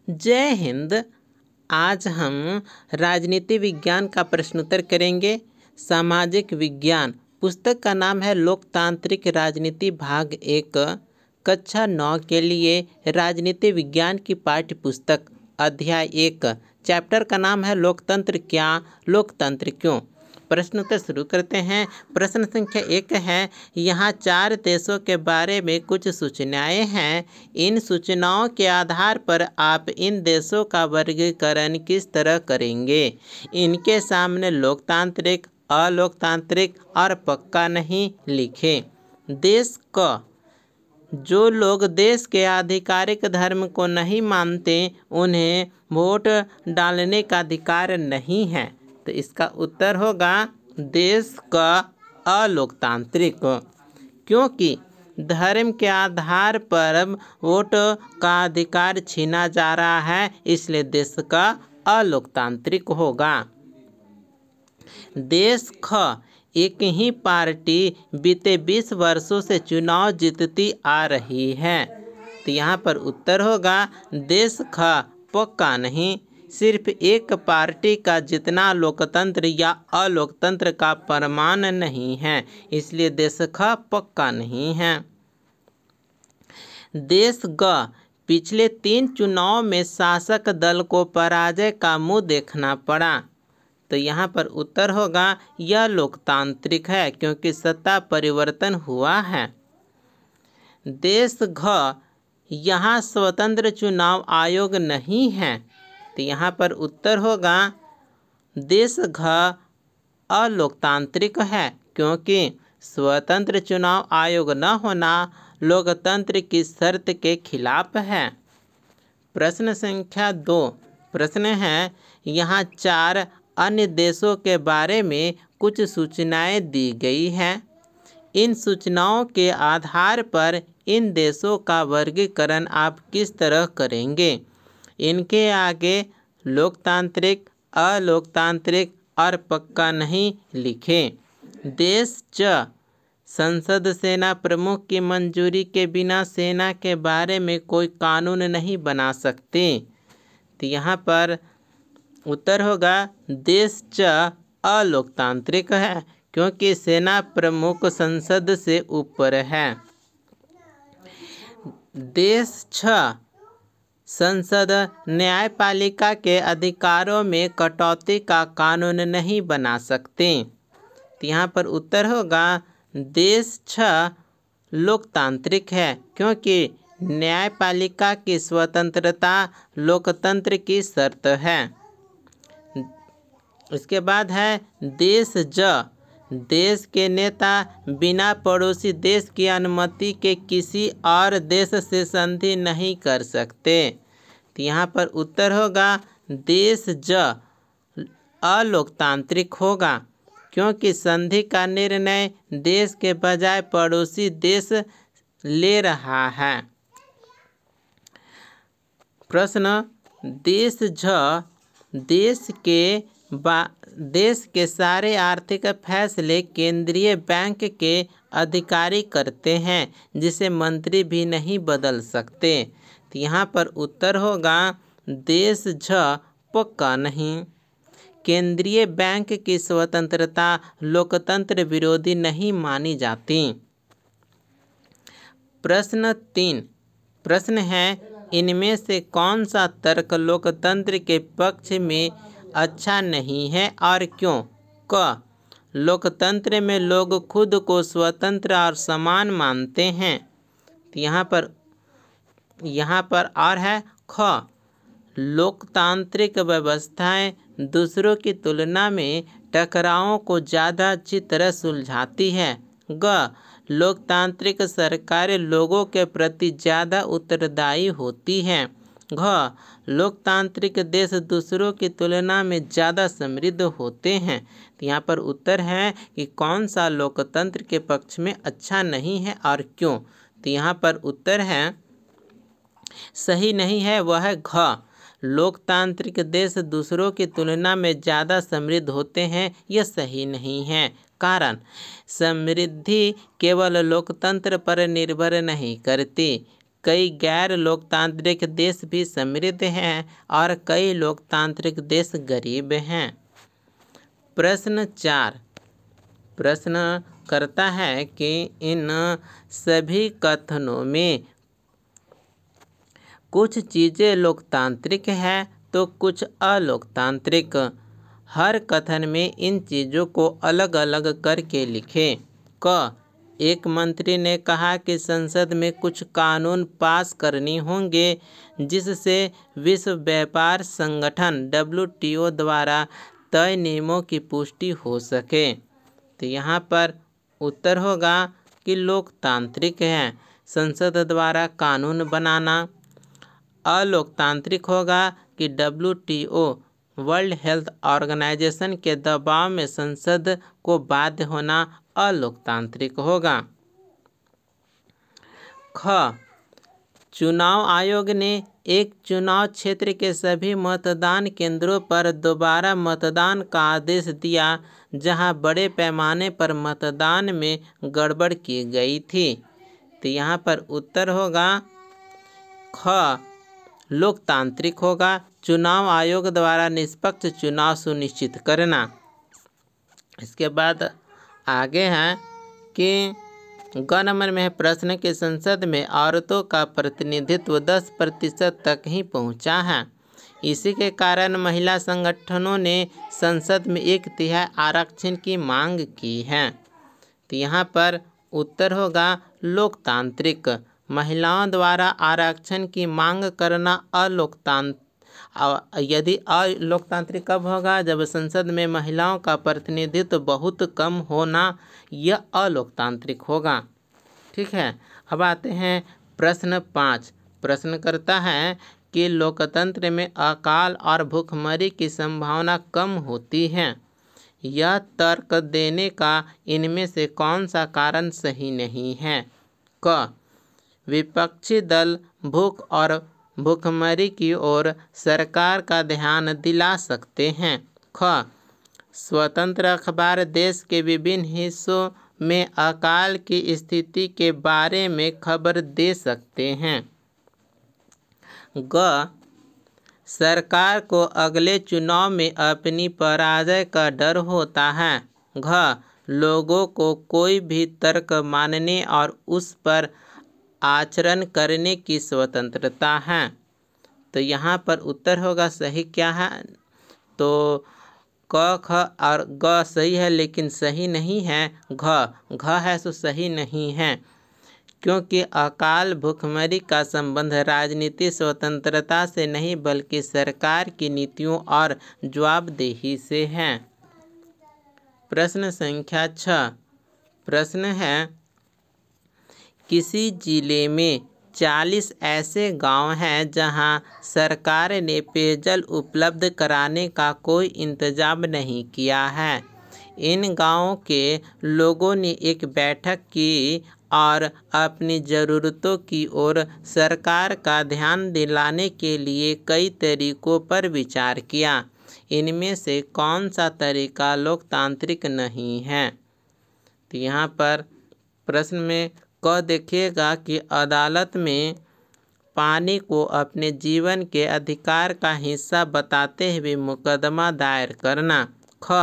जय हिंद। आज हम राजनीति विज्ञान का प्रश्नोत्तर करेंगे। सामाजिक विज्ञान पुस्तक का नाम है लोकतांत्रिक राजनीति भाग 1, कक्षा 9 के लिए राजनीति विज्ञान की पाठ्य पुस्तक, अध्याय 1, चैप्टर का नाम है लोकतंत्र क्या, लोकतंत्र क्यों। प्रश्नोत्तर शुरू करते हैं। प्रश्न संख्या 1 है, यहाँ 4 देशों के बारे में कुछ सूचनाएं हैं। इन सूचनाओं के आधार पर आप इन देशों का वर्गीकरण किस तरह करेंगे। इनके सामने लोकतांत्रिक, अलोकतांत्रिक और पक्का नहीं लिखें। देश क, जो लोग देश के आधिकारिक धर्म को नहीं मानते उन्हें वोट डालने का अधिकार नहीं है। तो इसका उत्तर होगा देश का अलोकतांत्रिक, क्योंकि धर्म के आधार पर वोट का अधिकार छीना जा रहा है, इसलिए देश का अलोकतांत्रिक होगा। देश ख, एक ही पार्टी बीते 20 वर्षों से चुनाव जीतती आ रही है। तो यहाँ पर उत्तर होगा देश ख पक्का नहीं। सिर्फ एक पार्टी का जितना लोकतंत्र या अलोकतंत्र का प्रमाण नहीं है, इसलिए देश ख पक्का नहीं है। देश ग, पिछले 3 चुनाव में शासक दल को पराजय का मुंह देखना पड़ा। तो यहाँ पर उत्तर होगा यह लोकतांत्रिक है, क्योंकि सत्ता परिवर्तन हुआ है। देश घ, यहाँ स्वतंत्र चुनाव आयोग नहीं है। तो यहाँ पर उत्तर होगा देश घ अलोकतांत्रिक है, क्योंकि स्वतंत्र चुनाव आयोग न होना लोकतंत्र की शर्त के खिलाफ है। प्रश्न संख्या 2 प्रश्न है, यहाँ 4 अन्य देशों के बारे में कुछ सूचनाएं दी गई हैं। इन सूचनाओं के आधार पर इन देशों का वर्गीकरण आप किस तरह करेंगे। इनके आगे लोकतांत्रिक, अलोकतांत्रिक और पक्का नहीं लिखें। देश च, संसद सेना प्रमुख की मंजूरी के बिना सेना के बारे में कोई कानून नहीं बना सकते। तो यहाँ पर उत्तर होगा देश च अलोकतांत्रिक है, क्योंकि सेना प्रमुख संसद से ऊपर है। देश छ, संसद न्यायपालिका के अधिकारों में कटौती का कानून नहीं बना सकते। तो यहाँ पर उत्तर होगा देश छ लोकतांत्रिक है, क्योंकि न्यायपालिका की स्वतंत्रता लोकतंत्र की शर्त है। इसके बाद है देश ज, देश के नेता बिना पड़ोसी देश की अनुमति के किसी और देश से संधि नहीं कर सकते। तो यहाँ पर उत्तर होगा देश ज अलोकतांत्रिक होगा, क्योंकि संधि का निर्णय देश के बजाय पड़ोसी देश ले रहा है। प्रश्न देश झ, देश के सारे आर्थिक फैसले केंद्रीय बैंक के अधिकारी करते हैं, जिसे मंत्री भी नहीं बदल सकते। तो यहाँ पर उत्तर होगा देश झ पक्का नहीं। केंद्रीय बैंक की स्वतंत्रता लोकतंत्र विरोधी नहीं मानी जाती। प्रश्न 3 प्रश्न है, इनमें से कौन सा तर्क लोकतंत्र के पक्ष में अच्छा नहीं है और क्यों। क, लोकतंत्र में लोग खुद को स्वतंत्र और समान मानते हैं। तो यहाँ पर और है ख, लोकतांत्रिक व्यवस्थाएं दूसरों की तुलना में टकरावों को ज़्यादा अच्छी तरह सुलझाती है। ग, लोकतांत्रिक सरकारें लोगों के प्रति ज़्यादा उत्तरदायी होती हैं। घ, लोकतांत्रिक देश दूसरों की तुलना में ज़्यादा समृद्ध होते हैं। तो यहाँ पर उत्तर है कि कौन सा लोकतंत्र के पक्ष में अच्छा नहीं है और क्यों। तो यहाँ पर उत्तर है सही नहीं है, वह है घ, लोकतांत्रिक देश दूसरों की तुलना में ज़्यादा समृद्ध होते हैं। यह सही नहीं है, कारण समृद्धि केवल लोकतंत्र पर निर्भर नहीं करती। कई गैर लोकतांत्रिक देश भी समृद्ध हैं और कई लोकतांत्रिक देश गरीब हैं। प्रश्न 4 प्रश्न करता है कि इन सभी कथनों में कुछ चीज़ें लोकतांत्रिक हैं तो कुछ अलोकतांत्रिक। हर कथन में इन चीज़ों को अलग अलग करके लिखें। क एक मंत्री ने कहा कि संसद में कुछ कानून पास करनी होंगे जिससे विश्व व्यापार संगठन WTO द्वारा तय नियमों की पुष्टि हो सके। तो यहाँ पर उत्तर होगा कि लोकतांत्रिक है संसद द्वारा कानून बनाना। अलोकतांत्रिक होगा कि WTO वर्ल्ड हेल्थ ऑर्गेनाइजेशन के दबाव में संसद को बाध्य होना अलोकतांत्रिक होगा। ख चुनाव आयोग ने एक चुनाव क्षेत्र के सभी मतदान केंद्रों पर दोबारा मतदान का आदेश दिया जहां बड़े पैमाने पर मतदान में गड़बड़ की गई थी। तो यहाँ पर उत्तर होगा ख लोकतांत्रिक होगा। चुनाव आयोग द्वारा निष्पक्ष चुनाव सुनिश्चित करना। इसके बाद आगे है कि ग नंबर में है प्रश्न कि संसद में औरतों का प्रतिनिधित्व 10% तक ही पहुंचा है। इसी के कारण महिला संगठनों ने संसद में 1/3 आरक्षण की मांग की है। तो यहाँ पर उत्तर होगा लोकतांत्रिक। महिलाओं द्वारा आरक्षण की मांग करना यदि अलोकतांत्रिक कब होगा जब संसद में महिलाओं का प्रतिनिधित्व बहुत कम होना, यह अलोकतांत्रिक होगा। ठीक है, अब आते हैं प्रश्न 5। प्रश्न करता है कि लोकतंत्र में अकाल और भूखमरी की संभावना कम होती है। यह तर्क देने का इनमें से कौन सा कारण सही नहीं है। क विपक्षी दल भूख और भूखमरी की ओर सरकार का ध्यान दिला सकते हैं। ख स्वतंत्र अखबार देश के विभिन्न हिस्सों में अकाल की स्थिति के बारे में खबर दे सकते हैं। ग सरकार को अगले चुनाव में अपनी पराजय का डर होता है। घ लोगों को कोई भी तर्क मानने और उस पर आचरण करने की स्वतंत्रता है। तो यहाँ पर उत्तर होगा सही क्या है, तो क ख और ग सही है लेकिन सही नहीं है घ है तो सही नहीं है, क्योंकि अकाल भूखमरी का संबंध राजनीतिक स्वतंत्रता से नहीं बल्कि सरकार की नीतियों और जवाबदेही से है। प्रश्न संख्या 6। प्रश्न है किसी जिले में 40 ऐसे गांव हैं जहां सरकार ने पेयजल उपलब्ध कराने का कोई इंतजाम नहीं किया है। इन गांवों के लोगों ने एक बैठक की और अपनी ज़रूरतों की ओर सरकार का ध्यान दिलाने के लिए कई तरीकों पर विचार किया। इनमें से कौन सा तरीका लोकतांत्रिक नहीं है। तो यहाँ पर प्रश्न में क देखिएगा कि अदालत में पानी को अपने जीवन के अधिकार का हिस्सा बताते हुए मुकदमा दायर करना। ख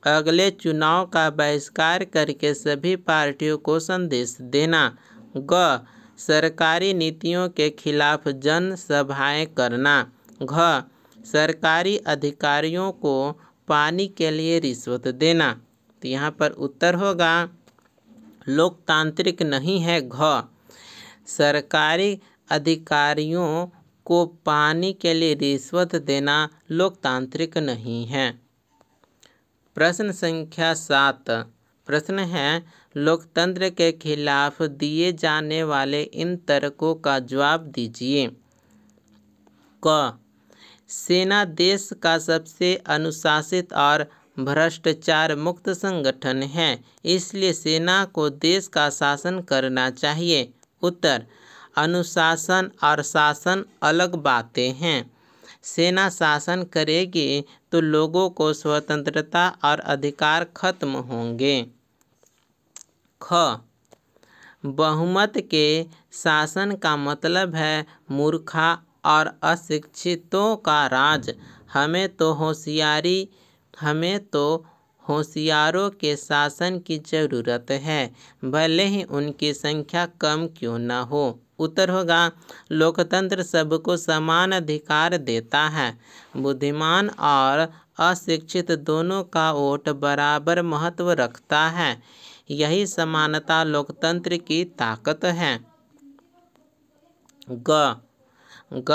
अगले चुनाव का बहिष्कार करके सभी पार्टियों को संदेश देना। ग सरकारी नीतियों के खिलाफ जन सभाएं करना। घ सरकारी अधिकारियों को पानी के लिए रिश्वत देना। तो यहाँ पर उत्तर होगा लोकतांत्रिक नहीं है घ सरकारी अधिकारियों को पानी के लिए रिश्वत देना लोकतांत्रिक नहीं है। प्रश्न संख्या 7। प्रश्न है लोकतंत्र के खिलाफ दिए जाने वाले इन तर्कों का जवाब दीजिए। क सेना देश का सबसे अनुशासित और भ्रष्टाचार मुक्त संगठन है, इसलिए सेना को देश का शासन करना चाहिए। उत्तर अनुशासन और शासन अलग बातें हैं। सेना शासन करेगी तो लोगों को स्वतंत्रता और अधिकार खत्म होंगे। ख बहुमत के शासन का मतलब है मूर्खा और अशिक्षितों का राज। हमें तो होशियारों के शासन की ज़रूरत है, भले ही उनकी संख्या कम क्यों न हो। उत्तर होगा लोकतंत्र सबको समान अधिकार देता है। बुद्धिमान और अशिक्षित दोनों का वोट बराबर महत्व रखता है। यही समानता लोकतंत्र की ताकत है। ग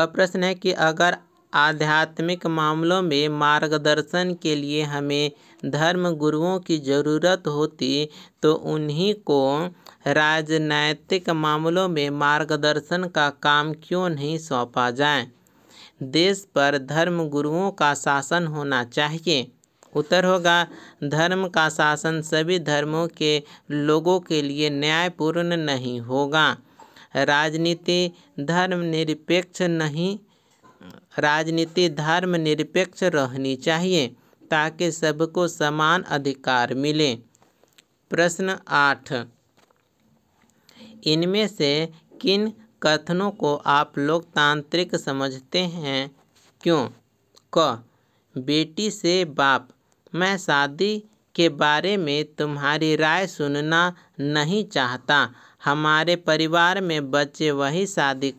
प्रश्न है कि अगर आध्यात्मिक मामलों में मार्गदर्शन के लिए हमें धर्म गुरुओं की ज़रूरत होती तो उन्हीं को राजनैतिक मामलों में मार्गदर्शन का काम क्यों नहीं सौंपा जाए। देश पर धर्म गुरुओं का शासन होना चाहिए। उत्तर होगा धर्म का शासन सभी धर्मों के लोगों के लिए न्यायपूर्ण नहीं होगा। राजनीति धर्मनिरपेक्ष रहनी चाहिए ताकि सबको समान अधिकार मिले। प्रश्न 8, इनमें से किन कथनों को आप लोकतांत्रिक समझते हैं, क्यों? क, बेटी से बाप, मैं शादी के बारे में तुम्हारी राय सुनना नहीं चाहता। हमारे परिवार में बच्चे वही शादी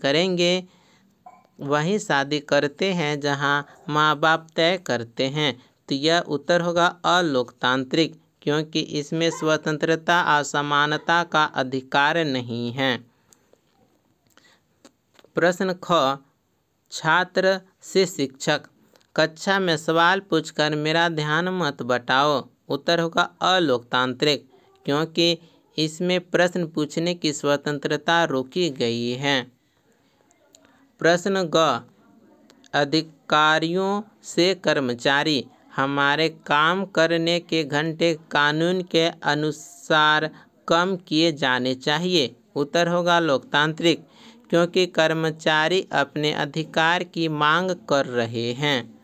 करते हैं जहां माँ बाप तय करते हैं। तो यह उत्तर होगा अलोकतांत्रिक, क्योंकि इसमें स्वतंत्रता और समानता का अधिकार नहीं है। प्रश्न ख, छात्र से शिक्षक, कक्षा में सवाल पूछकर मेरा ध्यान मत बटाओ। उत्तर होगा अलोकतांत्रिक, क्योंकि इसमें प्रश्न पूछने की स्वतंत्रता रोकी गई है। प्रश्न ग, अधिकारियों से कर्मचारी, हमारे काम करने के घंटे कानून के अनुसार कम किए जाने चाहिए। उत्तर होगा लोकतांत्रिक, क्योंकि कर्मचारी अपने अधिकार की मांग कर रहे हैं।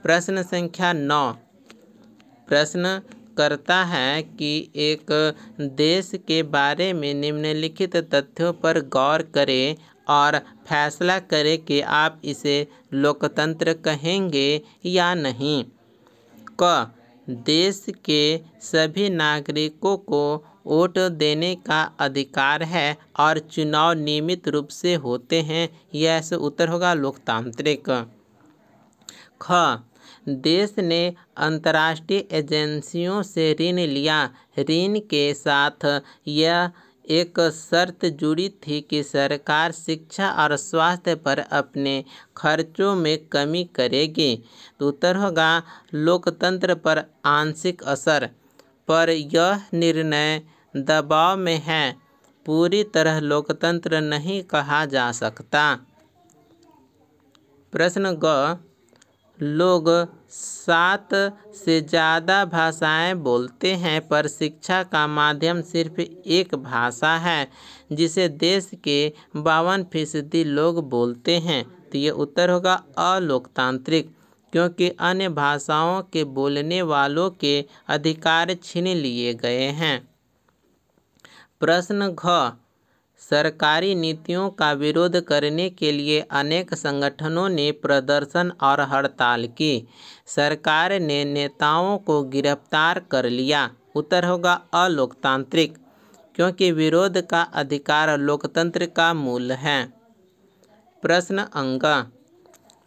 प्रश्न संख्या 9 प्रश्न करता है कि एक देश के बारे में निम्नलिखित तथ्यों पर गौर करें और फैसला करें कि आप इसे लोकतंत्र कहेंगे या नहीं। क, देश के सभी नागरिकों को वोट देने का अधिकार है और चुनाव नियमित रूप से होते हैं। यह से उत्तर होगा लोकतांत्रिक। ख, देश ने अंतर्राष्ट्रीय एजेंसियों से ऋण लिया। ऋण के साथ यह एक शर्त जुड़ी थी कि सरकार शिक्षा और स्वास्थ्य पर अपने खर्चों में कमी करेगी। तो उत्तर होगा लोकतंत्र पर आंशिक असर, पर यह निर्णय दबाव में है, पूरी तरह लोकतंत्र नहीं कहा जा सकता। प्रश्न ग, लोग 7 से ज़्यादा भाषाएं बोलते हैं पर शिक्षा का माध्यम सिर्फ एक भाषा है जिसे देश के 52% लोग बोलते हैं। तो ये उत्तर होगा अलोकतांत्रिक, क्योंकि अन्य भाषाओं के बोलने वालों के अधिकार छीन लिए गए हैं। प्रश्न घ, सरकारी नीतियों का विरोध करने के लिए अनेक संगठनों ने प्रदर्शन और हड़ताल की। सरकार ने नेताओं को गिरफ्तार कर लिया। उत्तर होगा अलोकतांत्रिक, क्योंकि विरोध का अधिकार लोकतंत्र का मूल है। प्रश्न अंक,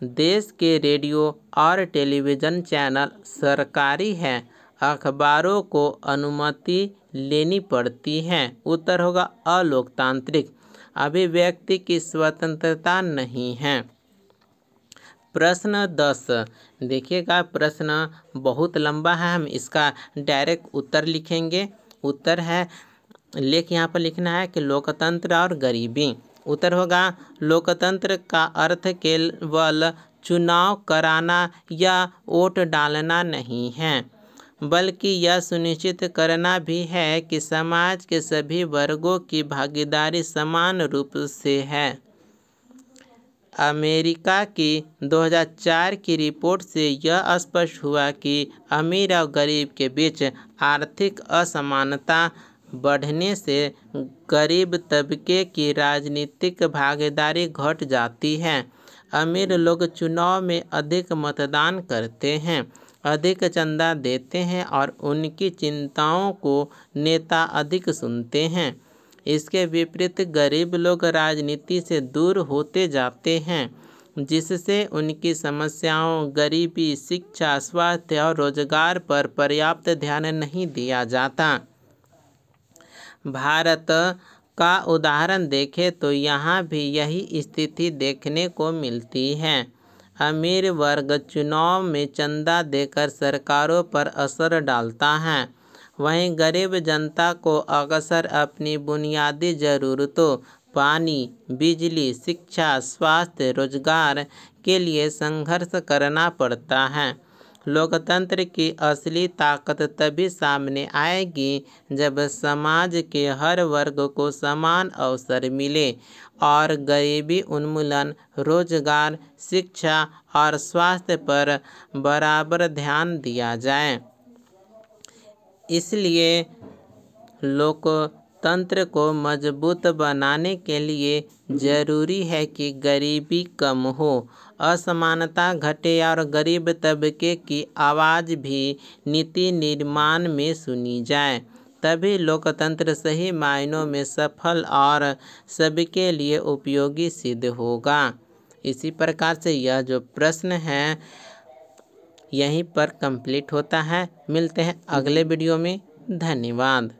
देश के रेडियो और टेलीविज़न चैनल सरकारी हैं, अखबारों को अनुमति लेनी पड़ती है। उत्तर होगा अलोकतांत्रिक, अभिव्यक्ति की स्वतंत्रता नहीं है। प्रश्न 10 देखिएगा, प्रश्न बहुत लंबा है, हम इसका डायरेक्ट उत्तर लिखेंगे। उत्तर है यहाँ पर लिखना है कि लोकतंत्र और गरीबी। उत्तर होगा लोकतंत्र का अर्थ केवल चुनाव कराना या वोट डालना नहीं है, बल्कि यह सुनिश्चित करना भी है कि समाज के सभी वर्गों की भागीदारी समान रूप से है। अमेरिका की 2004 की रिपोर्ट से यह स्पष्ट हुआ कि अमीर और गरीब के बीच आर्थिक असमानता बढ़ने से गरीब तबके की राजनीतिक भागीदारी घट जाती है। अमीर लोग चुनाव में अधिक मतदान करते हैं, अधिक चंदा देते हैं और उनकी चिंताओं को नेता अधिक सुनते हैं। इसके विपरीत गरीब लोग राजनीति से दूर होते जाते हैं, जिससे उनकी समस्याओं, गरीबी, शिक्षा, स्वास्थ्य और रोजगार पर पर्याप्त ध्यान नहीं दिया जाता। भारत का उदाहरण देखें तो यहाँ भी यही स्थिति देखने को मिलती है। अमीर वर्ग चुनाव में चंदा देकर सरकारों पर असर डालता है, वहीं गरीब जनता को अक्सर अपनी बुनियादी ज़रूरतों पानी, बिजली, शिक्षा, स्वास्थ्य, रोजगार के लिए संघर्ष करना पड़ता है। लोकतंत्र की असली ताकत तभी सामने आएगी जब समाज के हर वर्ग को समान अवसर मिले और गरीबी उन्मूलन, रोजगार, शिक्षा और स्वास्थ्य पर बराबर ध्यान दिया जाए। इसलिए लोकतंत्र को मजबूत बनाने के लिए जरूरी है कि गरीबी कम हो, असमानता घटे और गरीब तबके की आवाज़ भी नीति निर्माण में सुनी जाए। तभी लोकतंत्र सही मायनों में सफल और सबके लिए उपयोगी सिद्ध होगा। इसी प्रकार से यह जो प्रश्न है यहीं पर कंप्लीट होता है। मिलते हैं अगले वीडियो में। धन्यवाद।